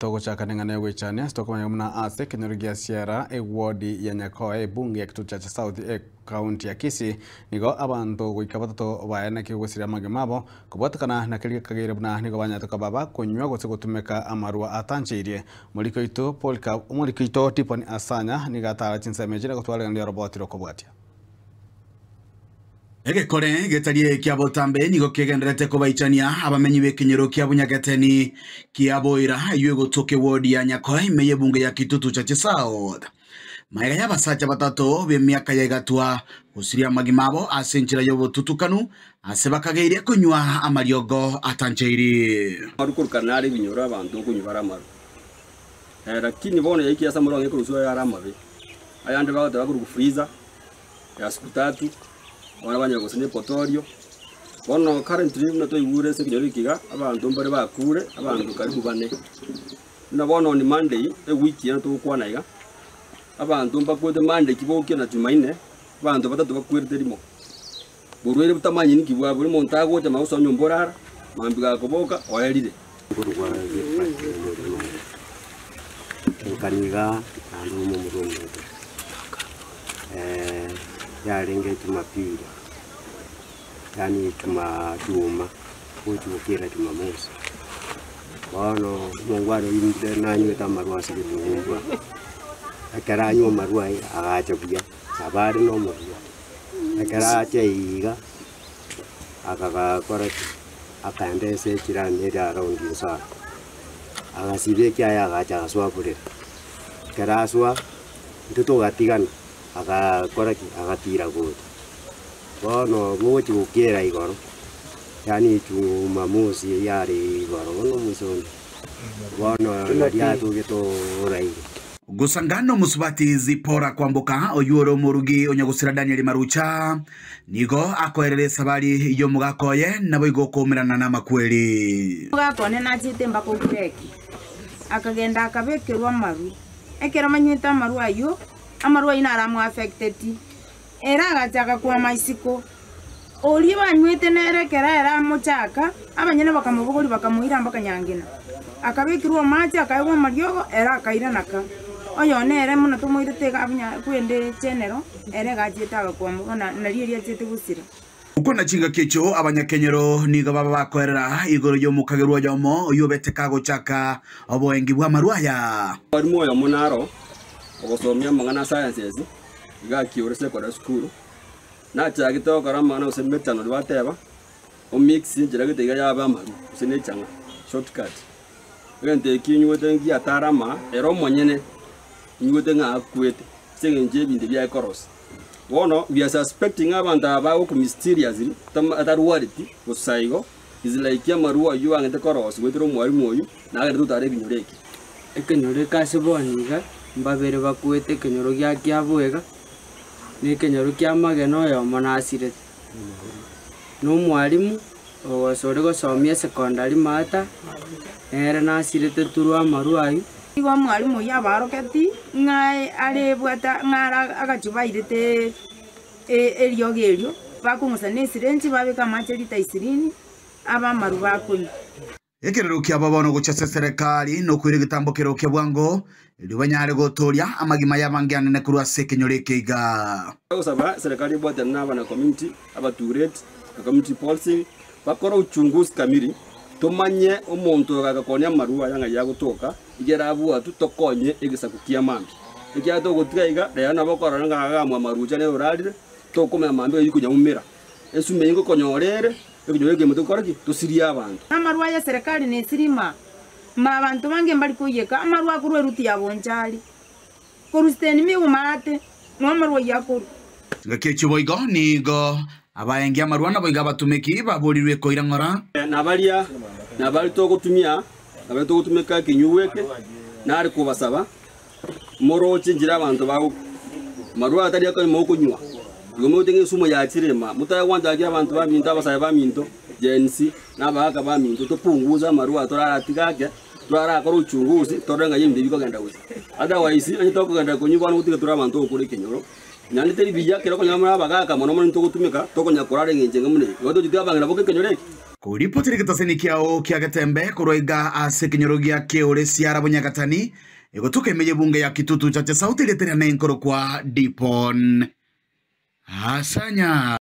Togo chaka nengane wechania stokomanya muna ase kenyorugia siara wodi ya Nyakoe bunge ya kitucha cha South county ya Kisii nigo abantu goikabatato baena kigwesiria magimabo kubatakana na kiri kagire buna nigo banyatoka baba kunywa gose gutumeka amarua atanchirie mulikoito polka mulikoito tiponi asanya nigatara chinsemejira gutwara ndio roboti rokobwatia Egekore getarie kia botambe nigo kegenderete kubaichania abamenyi bekinyero kia bunyageteni kia boira yue gotoke wodi ya Nyakoe meye bunge ya kitutu cha South. Maiga ya basacha batato be miaka ya igatua usiria magimabo asenchira yobo tutukanu asebakageire kunywa amariogo atancheiri. Marukurkanari binyoro abantu kunywa amaru. Lakini bone yiki asa murongo kurusuwa ya ramabe. Ayande bagata bakuru freezer ya siku 3. Wana banya gusene potorio bono currently nato igure se kinyori kiga abantu mbare bakure abantu karibu bane na bono ni Monday wiki ya to kwana iga abantu mbakwete Monday kiboke na Jumaine abantu batatu bakwete limo burwere butamanyi nikibwa buri montago te mauso nyomborara mambiga koboka oyalire kaniga ando mu murumo ya renge Jumapili yani Jumatuma kujukira Jumamosi bono mungwaro yinde nanyo tamarwa sibinywa akaranyo marwa agacha buya sabari no muya akaracha iga akakakora akandese kirane ra rondi sa agasibe kya ya agacha aswa pure karaswa ntuto gatigana akakora agatira goto bono bochi gukera igoro yani Jumamosi yari igoro bono musoni bono diatu geto rai Gusangano musubatizi pora kwambuka oyuro murugi onyagusira Daniel Marucha nigo akoereresa bari yo mugakoye nabo igokomerana na makweli mugakone nachite mbako kireki akagenda akabekerwa maru ekera manyita maru ayo amarua ina aramu affected era agachaka kwa maisiko oli banywete nerekera era muchaka abanyene bakamubuguri bakamuhira mbaka nyangina akabekirwa maji akaywa maryogo era akaira naka oyo nere muno tumuirite abanya kwende chenero era gachita kwa mubona nariye chete gusira uko na chinga kecho abanyakenyero niga baba bakorera igoro yo mukagerwa yomo yobete kago chaka oboengi bwa maruaya bari moyo munaro ogosomya mangana sciences igakiore secondary school na chagito karama na usemetano bateba o mix njira gitega yaba maru usene changa shortcut ngende kinywote ngi atarama ero monyene nywote nga kwete sengenje binde bya koros wono we are suspecting abantu aba ku mysteriously ataruwariti usaigo izilaikia maruwa yu angete koros wetero mwarimu oyu na agere tutare binyoreki ekenyore kasiboniga mbabere bakwete kenyoro gya kyabwega ni kenyoro kya mageno yo monasire no mwalimu osore gosomia secondary mata era nasirete turwa maruayi iwa mwalimu yabaroketi ngai arebwata ngara agachubairete eriogerio bakungusa nesirenchi babeka macherita isirini aba maru bakunyi Ekerero kia babono guchase serikali no kwire gitambokero kia bwango libanyare gotoria amagima yabangiane ne kurwa sekenyore keiga usaba serikali bwate na community abaturate community policy bakora uchunguzi kamiri tumanye omuntu agakonya marua yanga yagutoka igera abu tutokonye igisa kukia mambi ikia to gutiga reyana bakora nga mu maruja ne uralire to kuma mambi yikunya mumira esume ingo konyorere ekinyorege mutokoraki tusiria abantu amarua ya serikali ne sirima abantu bange mbali kuyeka amarua kurwe ruti ya bonjali korusteni mi umate no amarua yakuru gakecho boigo nigo abayengi amarua na boiga batumeki baburirwe koirangora na bali to gutumia abali to gutumeka kinyuweke na ari kubasaba moro chinjira abantu bawo marua atari akanyuma okunywa Gomo tenge sumo ya chirema mutaya wanja kya abantu baminto abasaya baminto jensi nabaka baminto topunguza marua torara tigake torara akora uchunguzi torenga yimbe biko genda uzi otherwise anyito kugenda kunyibana gutiga tura abantu okuri kenyoro nyani teri bijya kero konyamara bagaka mono mono to gutumika to konya kurare ngenje ngamune yoto jitiga bangira boke kenyoreki kuripotiri gitaseni kiao kia Gatembe kuroiga ase kinyorogia kiore siara bunyagatani igotuka imeye bunge ya Kitutu Chache South ileteria nenkoro kwa Dipon Asanya.